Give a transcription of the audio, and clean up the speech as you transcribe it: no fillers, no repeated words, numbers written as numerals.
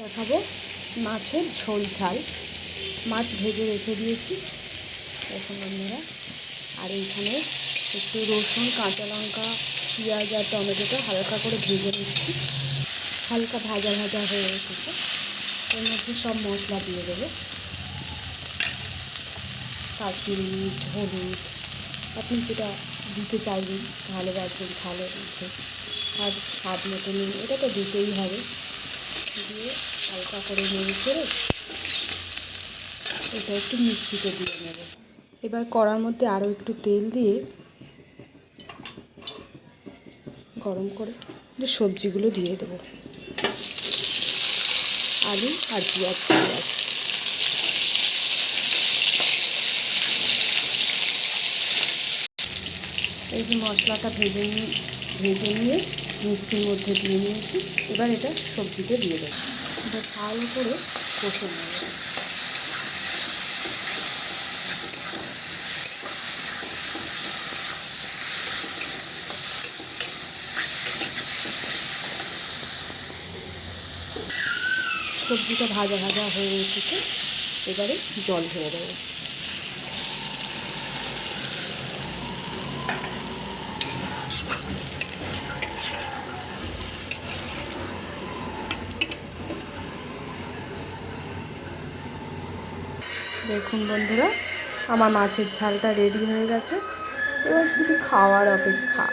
দেখাবো মাছের ঝোল ঝাল। মাছ ভেজে রেখে দিয়েছি দেখুন বন্ধুরা। আর এইখানে একটু রসুন, কাঁচা লঙ্কা, পেঁয়াজ আর টমেটোটা হালকা করে ভেজে নিচ্ছি। হালকা ভাজা ভাজা হয়ে এসেছে। এর মধ্যে সব মশলা দিয়ে দেবো। কাশ্মীরি মির্চ, হলুদ, আপনি যেটা দিতে চাইবেন ভালোবাসবেন ঝালের মধ্যে, আর স্বাদ মতো নুন, এটা তো দিতেই হবে। দিয়ে হালকা করে নেড়ে চেড়ে এটা একটু মিক্সিতে দিয়ে নেব। এবার কড়ার মধ্যে আরও একটু তেল দিয়ে গরম করে সবজিগুলো দিয়ে দেবো। আলু আর পেঁয়াজ। এই যে মশলাটা ভেজে নিয়ে মিক্সির মধ্যে দিয়ে নিয়েছি। এবার এটা সবজিতে দিয়ে দেবো। এটা ভালো করে কষে নেব। সবজিটা ভাজা ভাজা হয়ে এসেছে। এবারে জল ঢেলে দেবো। দেখুন বন্ধুরা, আমার মাছের ঝালটা রেডি হয়ে গেছে। এবার শুধু খাওয়ার অপেক্ষা।